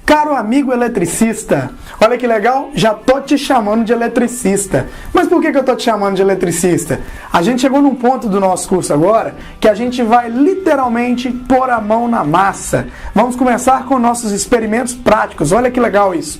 Caro amigo eletricista, olha que legal, já tô te chamando de eletricista. Mas por que eu tô te chamando de eletricista? A gente chegou num ponto do nosso curso agora que a gente vai literalmente pôr a mão na massa. Vamos começar com nossos experimentos práticos, olha que legal isso.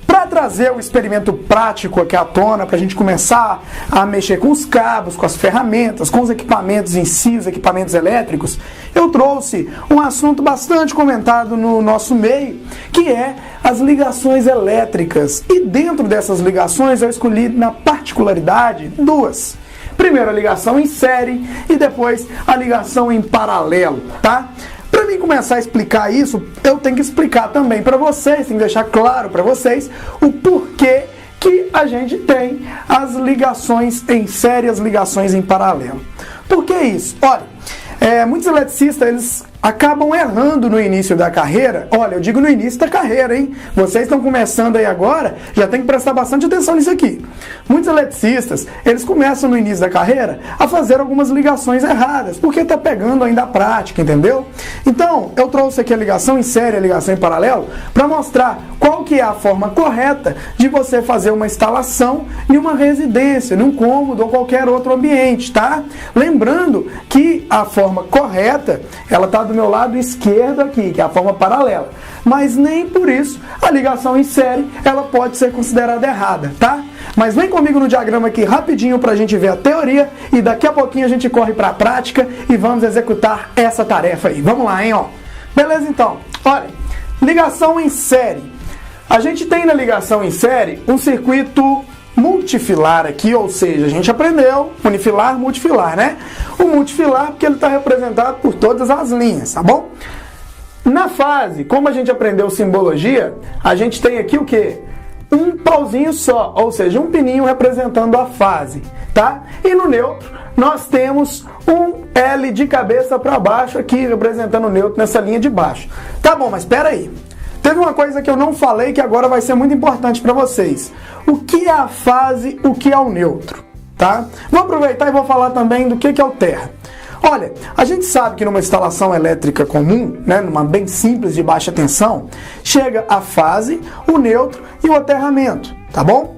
Para trazer o experimento prático aqui à tona, para a gente começar a mexer com os cabos, com as ferramentas, com os equipamentos em si, os equipamentos elétricos, eu trouxe um assunto bastante comentado no nosso meio, que é as ligações elétricas. E dentro dessas ligações eu escolhi na particularidade duas. Primeiro a ligação em série e depois a ligação em paralelo, tá? Para mim começar a explicar isso, eu tenho que explicar também para vocês, tenho que deixar claro para vocês o porquê que a gente tem as ligações em série e as ligações em paralelo. Por que isso? Olha, muitos eletricistas, eles acabam errando no início da carreira. Olha, eu digo no início da carreira, hein? Vocês estão começando aí agora, já tem que prestar bastante atenção nisso aqui. Muitos eletricistas, eles começam no início da carreira a fazer algumas ligações erradas, porque está pegando ainda a prática, entendeu? Então, eu trouxe aqui a ligação em série, a ligação em paralelo, para mostrar qual que é a forma correta de você fazer uma instalação em uma residência, num cômodo ou qualquer outro ambiente, tá? Lembrando que a forma correta, ela está do meu lado esquerdo aqui, que é a forma paralela. Mas nem por isso a ligação em série, ela pode ser considerada errada, tá? Mas vem comigo no diagrama aqui rapidinho para a gente ver a teoria e daqui a pouquinho a gente corre para a prática e vamos executar essa tarefa aí. Vamos lá, hein, ó. Beleza, então. Olha, ligação em série. A gente tem na ligação em série um circuito multifilar aqui, ou seja, a gente aprendeu unifilar, multifilar, né? O multifilar porque ele está representado por todas as linhas, tá bom? Na fase, como a gente aprendeu simbologia, a gente tem aqui o quê? Um pauzinho só, ou seja, um pininho representando a fase, tá? E no neutro, nós temos um L de cabeça para baixo aqui, representando o neutro nessa linha de baixo. Tá bom, mas espera aí. Teve uma coisa que eu não falei que agora vai ser muito importante para vocês. O que é a fase, o que é o neutro, tá? Vou aproveitar e vou falar também do que é o terra. Olha, a gente sabe que numa instalação elétrica comum, né, numa bem simples de baixa tensão, chega a fase, o neutro e o aterramento, tá bom?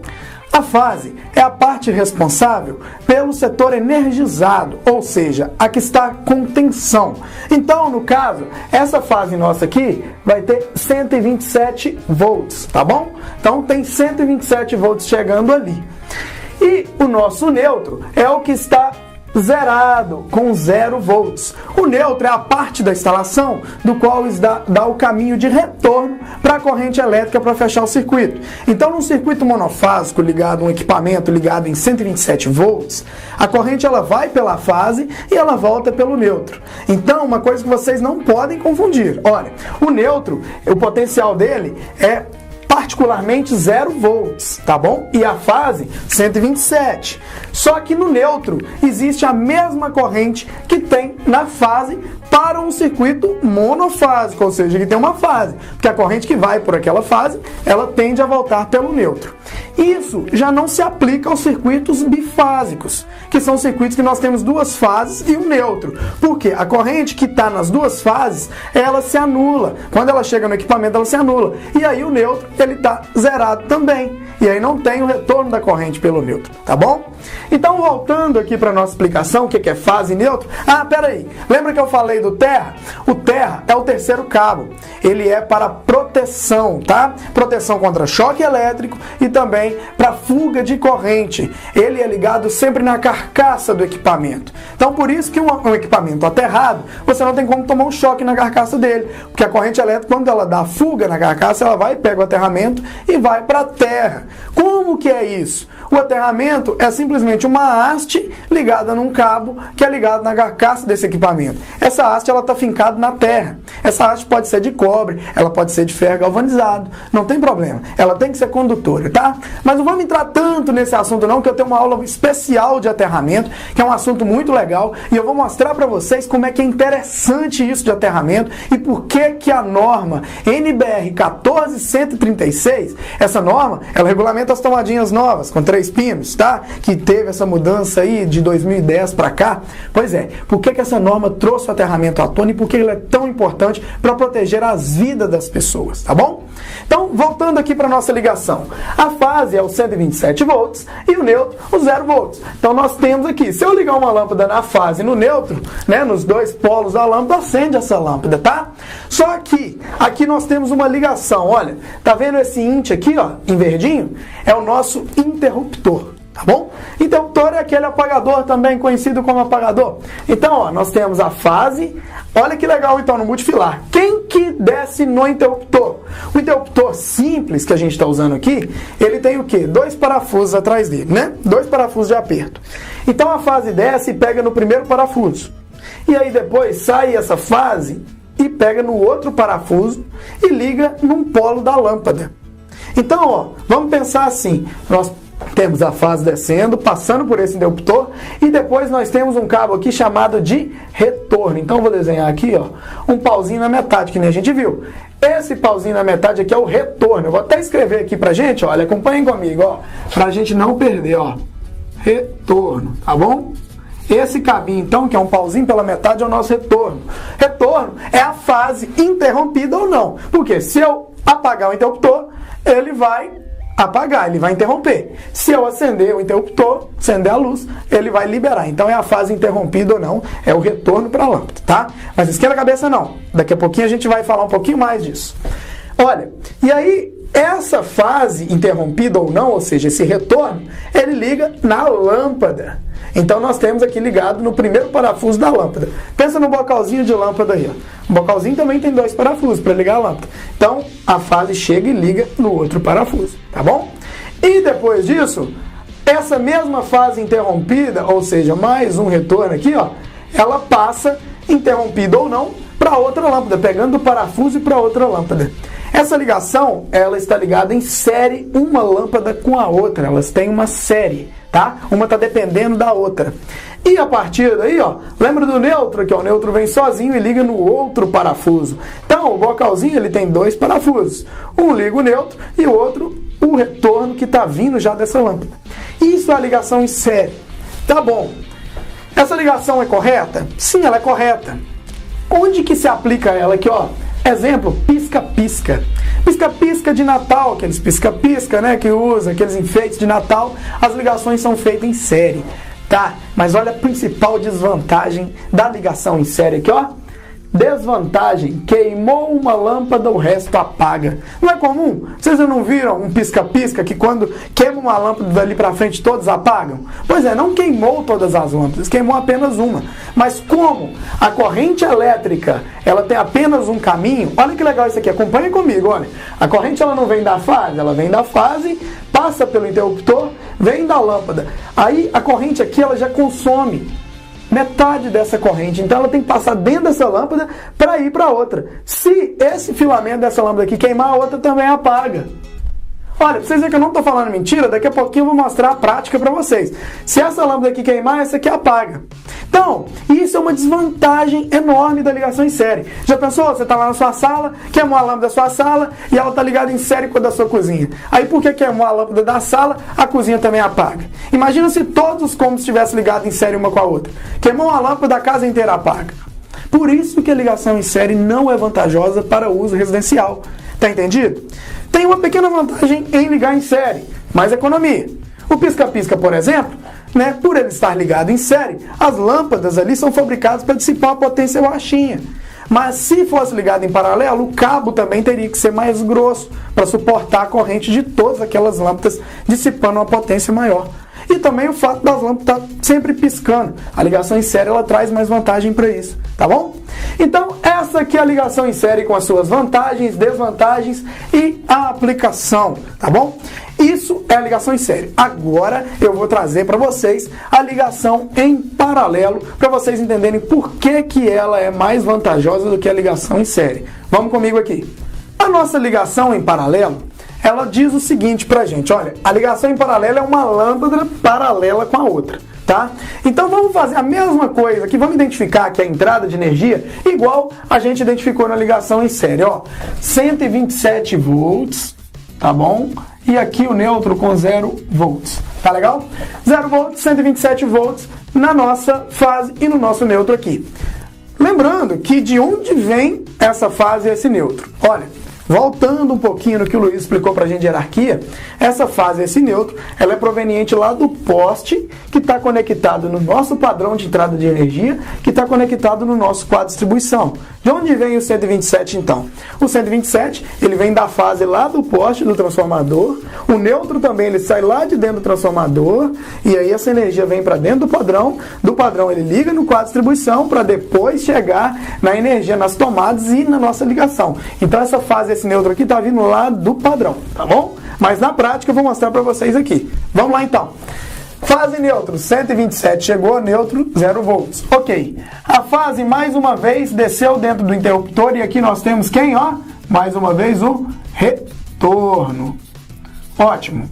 A fase é a parte responsável pelo setor energizado, ou seja, a que está com tensão. Então, no caso, essa fase nossa aqui vai ter 127 volts, tá bom? Então, tem 127 volts chegando ali. E o nosso neutro é o que está zerado, com 0 volts. O neutro é a parte da instalação do qual dá o caminho de retorno para a corrente elétrica para fechar o circuito. Então, num circuito monofásico ligado a um equipamento ligado em 127 volts, a corrente ela vai pela fase e ela volta pelo neutro. Então, uma coisa que vocês não podem confundir. Olha, o neutro, o potencial dele é particularmente 0 volts, tá bom? E a fase 127. Só que no neutro existe a mesma corrente que tem na fase para um circuito monofásico, ou seja, que tem uma fase, porque a corrente que vai por aquela fase, ela tende a voltar pelo neutro. Isso já não se aplica aos circuitos bifásicos, que são circuitos que nós temos duas fases e um neutro. Porque a corrente que está nas duas fases, ela se anula. Quando ela chega no equipamento, ela se anula. E aí o neutro, ele está zerado também. E aí não tem o retorno da corrente pelo neutro, tá bom? Então, voltando aqui para a nossa explicação, o que é fase e neutro. Ah, peraí, lembra que eu falei do terra? O terra é o terceiro cabo. Ele é para proteção, tá? Proteção contra choque elétrico e também para fuga de corrente. Ele é ligado sempre na carcaça do equipamento. Então, por isso que um equipamento aterrado, você não tem como tomar um choque na carcaça dele. Porque a corrente elétrica, quando ela dá fuga na carcaça, ela vai, pega o aterramento e vai para a terra. Como que é isso? O aterramento é simplesmente uma haste ligada num cabo que é ligado na carcaça desse equipamento. Essa haste ela está fincada na terra. essa haste pode ser de cobre, ela pode ser de ferro galvanizado, não tem problema. Ela tem que ser condutora, tá? Mas não vamos entrar tanto nesse assunto não, que eu tenho uma aula especial de aterramento, que é um assunto muito legal, e eu vou mostrar para vocês como é que é interessante isso de aterramento e por que a norma NBR 14136, essa norma, ela regulamenta as tomadinhas novas, com 3 pinos, tá? Que teve essa mudança aí de 2010 para cá. Pois é, por que essa norma trouxe o aterramento à tona e por que ele é tão importante para proteger as vidas das pessoas, tá bom? Então, voltando aqui para nossa ligação. A fase é o 127 volts e o neutro, o 0 volts. Então, nós temos aqui, se eu ligar uma lâmpada na fase e no neutro, né, nos dois polos da lâmpada, acende essa lâmpada, tá? Só que, aqui nós temos uma ligação, olha, tá vendo esse int aqui, ó, em verdinho? É o nosso interruptor. Tá bom? Interruptor é aquele apagador também conhecido como apagador. Então, ó, nós temos a fase. Olha que legal, então, no multifilar. Quem que desce no interruptor? O interruptor simples que a gente está usando aqui, ele tem o quê? 2 parafusos atrás dele, né? 2 parafusos de aperto. Então, a fase desce e pega no primeiro parafuso. E aí, depois, sai essa fase e pega no outro parafuso e liga num polo da lâmpada. Então, ó, vamos pensar assim. Nós temos a fase descendo, passando por esse interruptor, e depois nós temos um cabo aqui chamado de retorno. Então, vou desenhar aqui, ó, um pauzinho na metade, que nem a gente viu. Esse pauzinho na metade aqui é o retorno. Eu vou até escrever aqui pra gente, olha, acompanhem comigo, ó, pra gente não perder, ó. Retorno, tá bom? Esse cabinho, então, que é um pauzinho pela metade, é o nosso retorno. Retorno é a fase interrompida ou não. Porque se eu apagar o interruptor, ele vai apagar, ele vai interromper. Se eu acender o interruptor, acender a luz, ele vai liberar. Então é a fase interrompida ou não, é o retorno para a lâmpada, tá? Mas esquenta a cabeça não. Daqui a pouquinho a gente vai falar um pouquinho mais disso. Olha, e aí essa fase interrompida ou não, ou seja, esse retorno, ele liga na lâmpada. Então nós temos aqui ligado no primeiro parafuso da lâmpada. Pensa no bocalzinho de lâmpada aí, ó. O bocalzinho também tem 2 parafusos para ligar a lâmpada. Então a fase chega e liga no outro parafuso, tá bom? E depois disso, essa mesma fase interrompida, ou seja, mais um retorno aqui, ó, ela passa, interrompida ou não, para outra lâmpada, pegando o parafuso e para outra lâmpada. Essa ligação, ela está ligada em série, uma lâmpada com a outra. Elas têm uma série, tá? Uma está dependendo da outra. E a partir daí, ó, lembra do neutro aqui, ó, o neutro vem sozinho e liga no outro parafuso. Então, o bocalzinho, ele tem 2 parafusos. Um liga o neutro e o outro, o retorno que está vindo já dessa lâmpada. Isso é a ligação em série. Tá bom. Essa ligação é correta? Sim, ela é correta. Onde que se aplica ela aqui, ó? Exemplo, pisca-pisca. Pisca-pisca de Natal, aqueles pisca-pisca, né, que usa, aqueles enfeites de Natal, as ligações são feitas em série, tá? Mas olha a principal desvantagem da ligação em série aqui, ó. Desvantagem, queimou uma lâmpada, o resto apaga. Não é comum? Vocês não viram um pisca-pisca que quando queima uma lâmpada dali pra frente todos apagam? Pois é, não queimou todas as lâmpadas, queimou apenas uma. Mas como a corrente elétrica, ela tem apenas um caminho, olha que legal isso aqui, acompanha comigo, olha. A corrente ela não vem da fase, ela vem da fase, passa pelo interruptor, vem da lâmpada. Aí a corrente aqui ela já consome metade dessa corrente, então ela tem que passar dentro dessa lâmpada para ir para outra. Se esse filamento dessa lâmpada aqui queimar, a outra também apaga. Olha, pra vocês verem que eu não estou falando mentira, daqui a pouquinho eu vou mostrar a prática para vocês. Se essa lâmpada aqui queimar, essa aqui apaga. Então, isso é uma desvantagem enorme da ligação em série. Já pensou? Você está lá na sua sala, queimou a lâmpada da sua sala e ela está ligada em série com a da sua cozinha. Aí, porque queimou a lâmpada da sala, a cozinha também apaga. Imagina se todos os cômodos estivessem ligados em série uma com a outra. Queimou a lâmpada, a casa inteira apaga. Por isso que a ligação em série não é vantajosa para o uso residencial. Tá entendido? Tem uma pequena vantagem em ligar em série, mais economia. O pisca-pisca, por exemplo, né, por ele estar ligado em série, as lâmpadas ali são fabricadas para dissipar a potência baixinha. Mas se fosse ligado em paralelo, o cabo também teria que ser mais grosso para suportar a corrente de todas aquelas lâmpadas, dissipando uma potência maior. E também o fato das lâmpadas estar sempre piscando. A ligação em série ela traz mais vantagem para isso, tá bom? Então, essa aqui é a ligação em série com as suas vantagens, desvantagens e a aplicação, tá bom? Isso é a ligação em série. Agora eu vou trazer para vocês a ligação em paralelo, para vocês entenderem por que ela é mais vantajosa do que a ligação em série. Vamos comigo aqui. A nossa ligação em paralelo, ela diz o seguinte pra gente, olha, a ligação em paralelo é uma lâmpada paralela com a outra, tá? Então vamos fazer a mesma coisa aqui, vamos identificar aqui a entrada de energia, igual a gente identificou na ligação em série, ó, 127 volts, tá bom? E aqui o neutro com 0 volts, tá legal? 0 volts, 127 volts na nossa fase e no nosso neutro aqui. Lembrando que de onde vem essa fase e esse neutro? Olha, voltando um pouquinho no que o Luiz explicou para a gente de hierarquia, essa fase, esse neutro, ela é proveniente lá do poste que está conectado no nosso padrão de entrada de energia, que está conectado no nosso quadro de distribuição. De onde vem o 127 então? O 127, ele vem da fase lá do poste do transformador, o neutro também, ele sai lá de dentro do transformador, e aí essa energia vem para dentro do padrão ele liga no quadro de distribuição para depois chegar na energia, nas tomadas e na nossa ligação. Então essa fase, esse neutro aqui está vindo lá do padrão, tá bom? Mas na prática eu vou mostrar para vocês aqui. Vamos lá então. Fase neutro, 127 chegou, neutro, 0 volts. Ok. A fase, mais uma vez, desceu dentro do interruptor e aqui nós temos quem, ó? Mais uma vez o retorno. Ótimo.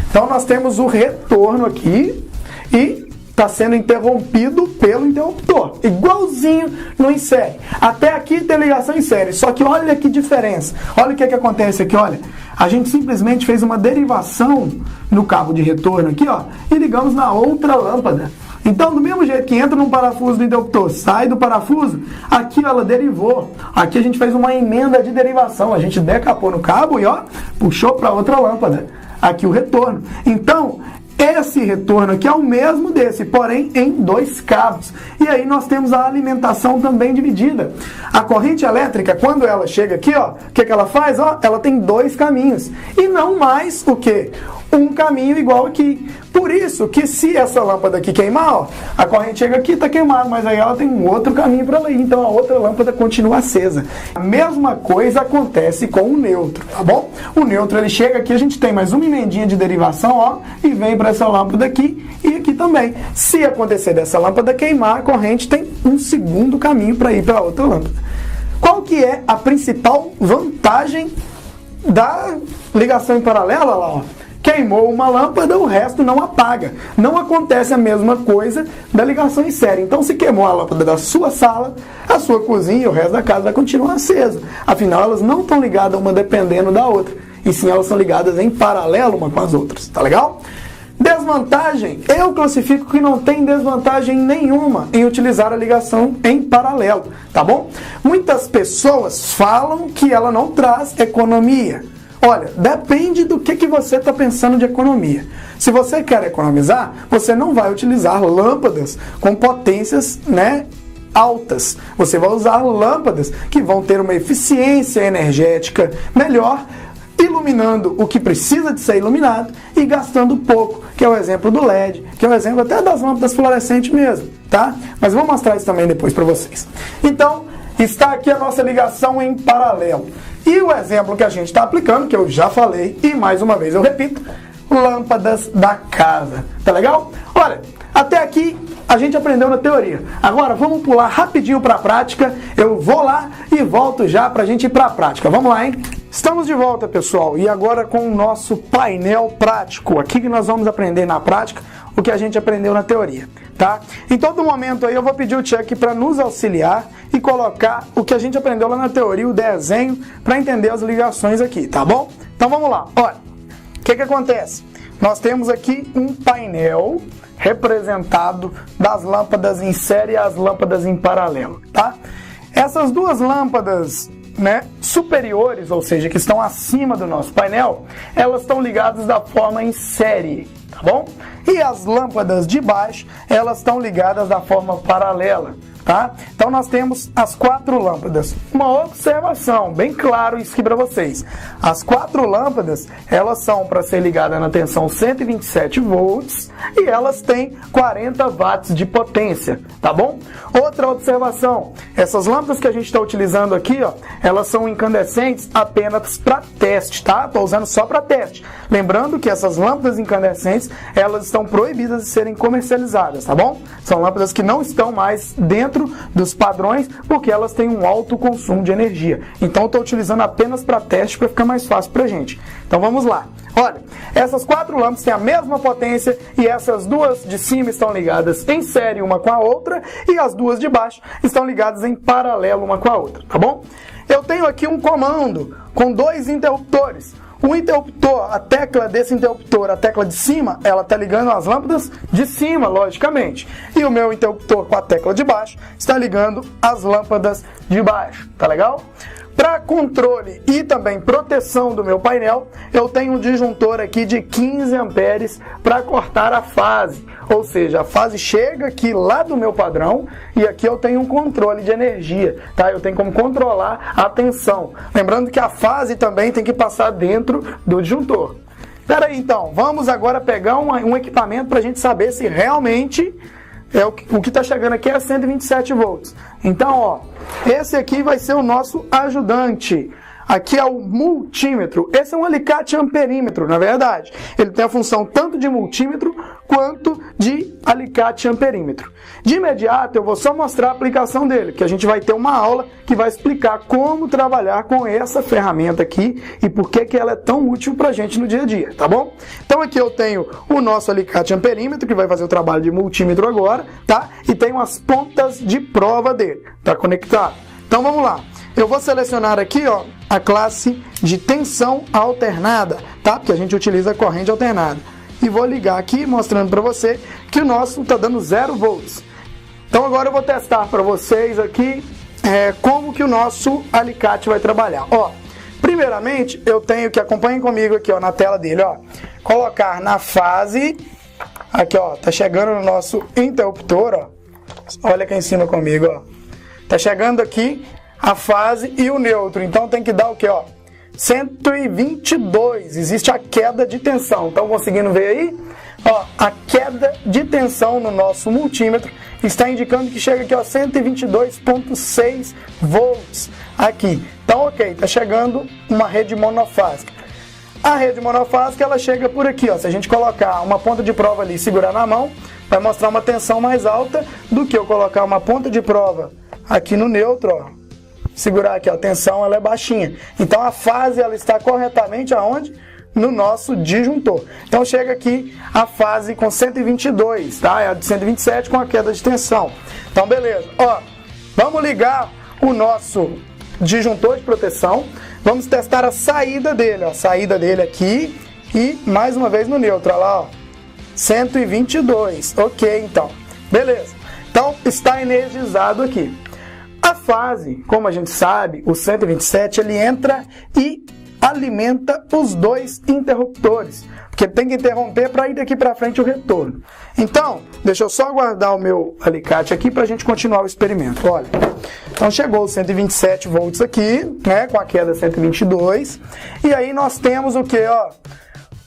Então nós temos o retorno aqui e está sendo interrompido pelo interruptor, igualzinho no em série. Até aqui tem ligação em série, só que olha que diferença. Olha o que acontece aqui, olha. A gente simplesmente fez uma derivação no cabo de retorno aqui, ó, e ligamos na outra lâmpada. Então, do mesmo jeito que entra num parafuso do interruptor, sai do parafuso, aqui ela derivou. Aqui a gente fez uma emenda de derivação. A gente decapou no cabo e, ó, puxou para outra lâmpada. Aqui o retorno. Então, esse retorno aqui é o mesmo desse, porém em 2 cabos. E aí nós temos a alimentação também dividida. A corrente elétrica, quando ela chega aqui, ó, o que ela faz? Ó, ela tem 2 caminhos. E não mais o quê? Um caminho igual aqui. Por isso que se essa lâmpada aqui queimar, ó, a corrente chega aqui e está queimada, mas aí ela tem um outro caminho para ela ir. Então a outra lâmpada continua acesa. A mesma coisa acontece com o neutro, tá bom? O neutro ele chega aqui, a gente tem mais uma emendinha de derivação, ó, e vem para essa lâmpada aqui e aqui também. Se acontecer dessa lâmpada queimar, a corrente tem um segundo caminho para ir para a outra lâmpada. Qual que é a principal vantagem da ligação em paralelo, lá, ó? Queimou uma lâmpada, o resto não apaga. Não acontece a mesma coisa da ligação em série. Então, se queimou a lâmpada da sua sala, a sua cozinha e o resto da casa vai continuar acesa. Afinal, elas não estão ligadas uma dependendo da outra. E sim, elas são ligadas em paralelo uma com as outras. Tá legal? Desvantagem, eu classifico que não tem desvantagem nenhuma em utilizar a ligação em paralelo, tá bom? Muitas pessoas falam que ela não traz economia. Olha, depende do que você está pensando de economia. Se você quer economizar, você não vai utilizar lâmpadas com potências, né, altas. Você vai usar lâmpadas que vão ter uma eficiência energética melhor, iluminando o que precisa de ser iluminado e gastando pouco, que é o exemplo do LED, que é o exemplo até das lâmpadas fluorescentes mesmo, tá? Mas vou mostrar isso também depois para vocês. Então, está aqui a nossa ligação em paralelo. E o exemplo que a gente está aplicando, que eu já falei, e mais uma vez eu repito, lâmpadas da casa. Tá legal? Olha, até aqui a gente aprendeu na teoria. Agora vamos pular rapidinho para a prática. Eu vou lá e volto já para a gente ir para a prática. Vamos lá, hein? Estamos de volta, pessoal. E agora com o nosso painel prático. Aqui que nós vamos aprender na prática o que a gente aprendeu na teoria, tá? Em todo momento aí eu vou pedir o Chuck para nos auxiliar e colocar o que a gente aprendeu lá na teoria, o desenho, para entender as ligações aqui, tá bom? Então vamos lá. Olha, o que acontece? Nós temos aqui um painel representado das lâmpadas em série e as lâmpadas em paralelo, tá? Essas duas lâmpadas, né, superiores, ou seja, que estão acima do nosso painel, elas estão ligadas da forma em série, tá bom? E as lâmpadas de baixo, elas estão ligadas da forma paralela. tá? Então nós temos as 4 lâmpadas. Uma observação, bem claro isso aqui para vocês. As 4 lâmpadas, elas são para ser ligadas na tensão 127 volts e elas têm 40 watts de potência, tá bom? Outra observação, essas lâmpadas que a gente está utilizando aqui, ó, elas são incandescentes apenas para teste, tá? Estou usando só para teste. Lembrando que essas lâmpadas incandescentes, elas estão proibidas de serem comercializadas, tá bom? São lâmpadas que não estão mais dentro dos padrões porque elas têm um alto consumo de energia. Então eu estou utilizando apenas para teste para ficar mais fácil para a gente. Então vamos lá. Olha, essas 4 lâmpadas têm a mesma potência e essas duas de cima estão ligadas em série uma com a outra e as duas de baixo estão ligadas em paralelo uma com a outra, tá bom? Eu tenho aqui um comando com 2 interruptores. O interruptor, a tecla desse interruptor, a tecla de cima, ela está ligando as lâmpadas de cima, logicamente. E o meu interruptor com a tecla de baixo está ligando as lâmpadas de baixo, tá legal? Para controle e também proteção do meu painel, eu tenho um disjuntor aqui de 15 amperes para cortar a fase. Ou seja, a fase chega aqui lá do meu padrão e aqui eu tenho um controle de energia, tá? Eu tenho como controlar a tensão. Lembrando que a fase também tem que passar dentro do disjuntor. Espera aí então, vamos agora pegar um equipamento para a gente saber se realmente o que está chegando aqui é 127 volts. Então, ó, esse aqui vai ser o nosso ajudante. Aqui é o multímetro. Esse é um alicate amperímetro, na verdade. Ele tem a função tanto de multímetro quanto de alicate amperímetro. De imediato, eu vou só mostrar a aplicação dele, que a gente vai ter uma aula que vai explicar como trabalhar com essa ferramenta aqui e por que ela é tão útil para a gente no dia a dia, tá bom? Então aqui eu tenho o nosso alicate amperímetro, que vai fazer o trabalho de multímetro agora, tá? E tenho as pontas de prova dele, tá conectado? Então vamos lá. Eu vou selecionar aqui, ó, a classe de tensão alternada, tá? Porque a gente utiliza corrente alternada. E vou ligar aqui, mostrando para você que o nosso está dando 0 volts. Então agora eu vou testar para vocês aqui como que o nosso alicate vai trabalhar. Ó, primeiramente, eu tenho que, acompanhem comigo aqui, ó, na tela dele, ó, colocar na fase, aqui, ó, tá chegando no nosso interruptor, ó. Olha aqui em cima comigo, ó. Tá chegando aqui a fase e o neutro, então tem que dar o que, ó? 122, existe a queda de tensão, estão conseguindo ver aí? Ó, a queda de tensão no nosso multímetro está indicando que chega aqui, ó, 122,6 volts aqui. Então, ok, tá chegando uma rede monofásica. A rede monofásica, ela chega por aqui, ó. Se a gente colocar uma ponta de prova ali e segurar na mão, vai mostrar uma tensão mais alta do que eu colocar uma ponta de prova aqui no neutro, ó. Segurar aqui, ó, a tensão ela é baixinha. Então a fase ela está corretamente aonde? No nosso disjuntor. Então chega aqui a fase com 122, tá? É a de 127 com a queda de tensão. Então beleza. Ó, vamos ligar o nosso disjuntor de proteção. Vamos testar a saída dele, ó. A saída dele aqui e mais uma vez no neutro, olha lá, ó. 122. OK, então. Beleza. Então está energizado aqui. A fase, como a gente sabe, o 127, ele entra e alimenta os 2 interruptores, porque tem que interromper para ir daqui para frente o retorno. Então, deixa eu só guardar o meu alicate aqui para a gente continuar o experimento. Olha, então chegou os 127 volts aqui, né, com a queda 122, e aí nós temos o que, ó?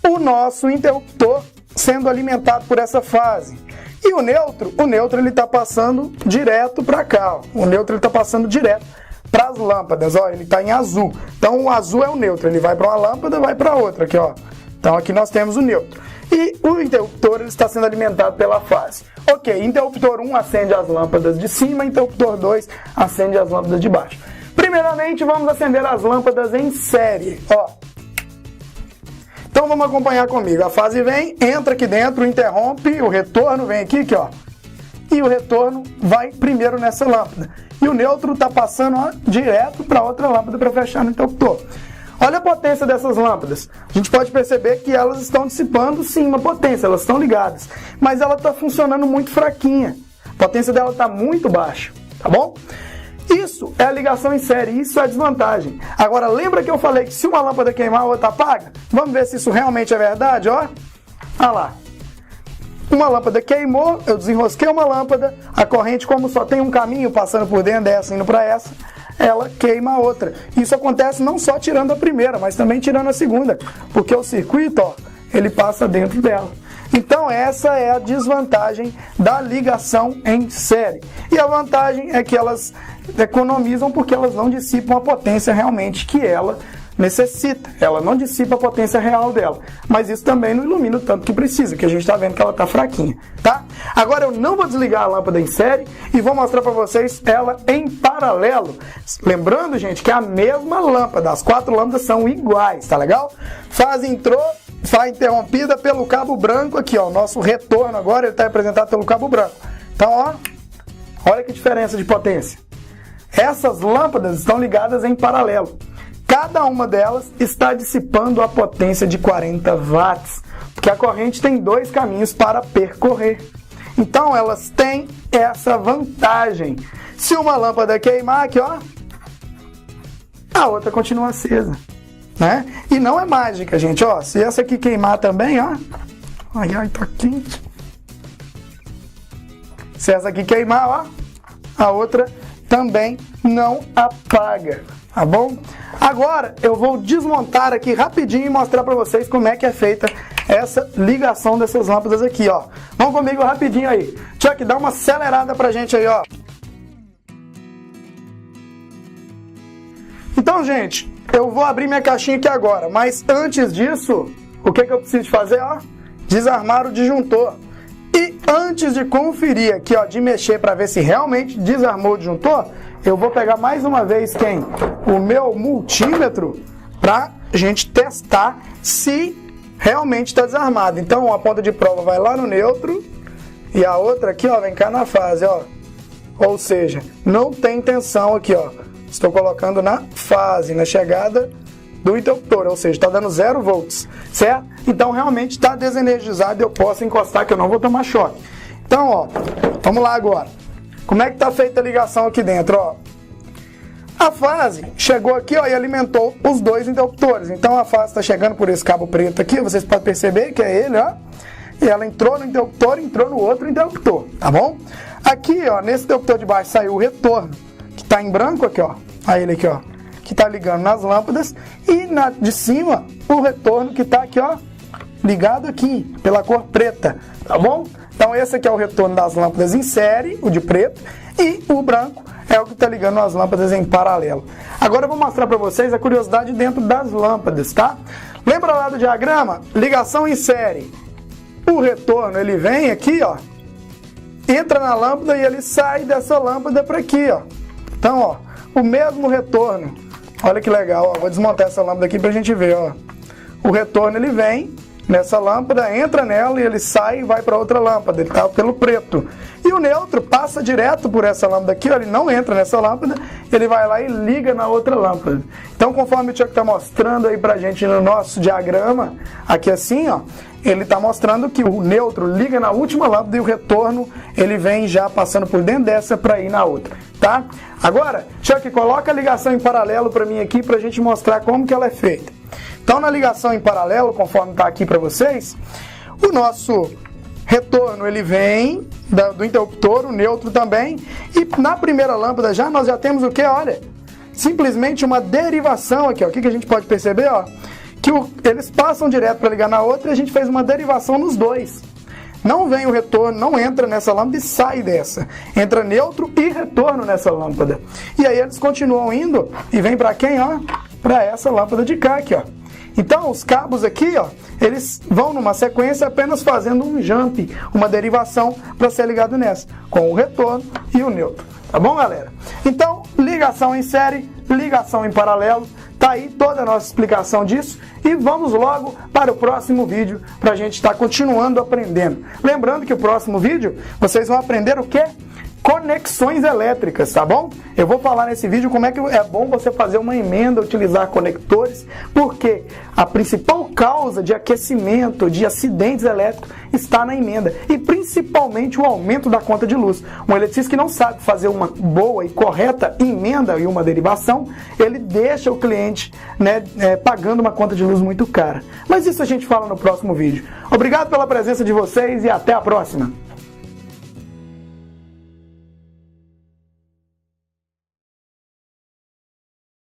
O nosso interruptor sendo alimentado por essa fase. E o neutro ele está passando direto para cá, ó. O neutro ele está passando direto para as lâmpadas, ó, ele está em azul. Então o azul é o neutro, ele vai para uma lâmpada, vai para outra aqui, ó. Então aqui nós temos o neutro. E o interruptor ele está sendo alimentado pela fase. OK, interruptor 1 acende as lâmpadas de cima, interruptor 2 acende as lâmpadas de baixo. Primeiramente vamos acender as lâmpadas em série, ó. Então vamos acompanhar comigo. A fase vem, entra aqui dentro, interrompe, o retorno vem aqui, ó. E o retorno vai primeiro nessa lâmpada. E o neutro está passando, ó, direto para outra lâmpada para fechar no interruptor. Olha a potência dessas lâmpadas. A gente pode perceber que elas estão dissipando sim uma potência, elas estão ligadas. Mas ela está funcionando muito fraquinha. A potência dela está muito baixa, tá bom? Isso é a ligação em série, isso é a desvantagem. Agora, lembra que eu falei que se uma lâmpada queimar, a outra apaga? Vamos ver se isso realmente é verdade, ó. Olha lá. uma lâmpada queimou, eu desenrosquei uma lâmpada, a corrente, como só tem um caminho passando por dentro dessa, indo para essa, ela queima a outra. Isso acontece não só tirando a primeira, mas também tirando a segunda, porque o circuito, ó, ele passa dentro dela. Então essa é a desvantagem da ligação em série. E a vantagem é que elas economizam porque elas não dissipam a potência realmente que ela necessita. Ela não dissipa a potência real dela. Mas isso também não ilumina o tanto que precisa, que a gente está vendo que ela está fraquinha, tá? Agora eu não vou desligar a lâmpada em série e vou mostrar para vocês ela em paralelo. Lembrando, gente, que é a mesma lâmpada, as 4 lâmpadas são iguais, tá legal? Fase entrou, foi interrompida pelo cabo branco aqui, ó. O nosso retorno agora ele está representado pelo cabo branco. Então, ó, olha que diferença de potência. Essas lâmpadas estão ligadas em paralelo. Cada uma delas está dissipando a potência de 40 watts, porque a corrente tem 2 caminhos para percorrer. Então elas têm essa vantagem. Se uma lâmpada queimar aqui, ó, a outra continua acesa, né? E não é mágica, gente, ó. Se essa aqui queimar também, ó, ai, tá quente. Se essa aqui queimar, ó, a outra também não apaga, tá bom? Agora eu vou desmontar aqui rapidinho e mostrar para vocês como é que é feita essa ligação dessas lâmpadas aqui, ó. Vamos comigo rapidinho aí. Chuck, dá uma acelerada pra gente aí, ó. Então, gente, eu vou abrir minha caixinha aqui agora, mas antes disso, o que eu preciso fazer, ó? Desarmar o disjuntor. E antes de conferir aqui, ó, de mexer para ver se realmente desarmou o disjuntor, eu vou pegar mais uma vez o meu multímetro para a gente testar se realmente está desarmado. Então a ponta de prova vai lá no neutro e a outra aqui, ó, vem cá na fase, ó. Ou seja, não tem tensão aqui, ó. Estou colocando na fase, na chegada do interruptor, ou seja, está dando 0 volts, certo? Então realmente está desenergizado e eu posso encostar que eu não vou tomar choque. Então, ó, vamos lá agora. Como é que está feita a ligação aqui dentro, ó? A fase chegou aqui, ó, e alimentou os 2 interruptores. Então a fase está chegando por esse cabo preto aqui, vocês podem perceber que é ele, ó. E ela entrou no interruptor e entrou no outro interruptor, tá bom? Aqui, ó, nesse interruptor de baixo saiu o retorno, que está em branco aqui, ó. Aí ele aqui, ó, que está ligando nas lâmpadas. E de cima, o retorno que está aqui, ó, ligado aqui, pela cor preta, tá bom? Então esse aqui é o retorno das lâmpadas em série, o de preto, e o branco é o que está ligando as lâmpadas em paralelo. Agora eu vou mostrar para vocês a curiosidade dentro das lâmpadas, tá? Lembra lá do diagrama? Ligação em série. O retorno, ele vem aqui, ó, entra na lâmpada e ele sai dessa lâmpada para aqui, ó. Então, ó, o mesmo retorno. Olha que legal, ó. Vou desmontar essa lâmpada aqui para a gente ver, ó. O retorno, ele vem nessa lâmpada, entra nela e ele sai e vai para outra lâmpada, ele está pelo preto. E o neutro passa direto por essa lâmpada aqui, ó, ele não entra nessa lâmpada, ele vai lá e liga na outra lâmpada. Então, conforme o Chuck está mostrando aí pra gente no nosso diagrama, aqui assim, ó, ele está mostrando que o neutro liga na última lâmpada e o retorno, ele vem já passando por dentro dessa para ir na outra, tá? Agora, Chuck, coloca a ligação em paralelo para mim aqui para a gente mostrar como que ela é feita. Então, na ligação em paralelo, conforme está aqui para vocês, o nosso retorno, ele vem do interruptor, o neutro também, e na primeira lâmpada nós já temos o que? Olha, simplesmente uma derivação aqui, ó. O que a gente pode perceber, ó? Que eles passam direto para ligar na outra e a gente fez uma derivação nos 2. Não vem o retorno, não entra nessa lâmpada e sai dessa. Entra neutro e retorno nessa lâmpada. E aí eles continuam indo e vem para quem, ó? Para essa lâmpada de cá aqui, ó. Então, os cabos aqui, ó, eles vão numa sequência apenas fazendo um jump, uma derivação para ser ligado nessa, com o retorno e o neutro. Tá bom, galera? Então, ligação em série, ligação em paralelo, tá aí toda a nossa explicação disso e vamos logo para o próximo vídeo para a gente estar continuando aprendendo. Lembrando que o próximo vídeo vocês vão aprender o quê? conexões elétricas, tá bom? Eu vou falar nesse vídeo como é que é bom você fazer uma emenda, utilizar conectores, porque a principal causa de aquecimento, de acidentes elétricos, está na emenda, e principalmente o aumento da conta de luz. Um eletricista que não sabe fazer uma boa e correta emenda e uma derivação, ele deixa o cliente, né, pagando uma conta de luz muito cara. Mas isso a gente fala no próximo vídeo. Obrigado pela presença de vocês e até a próxima!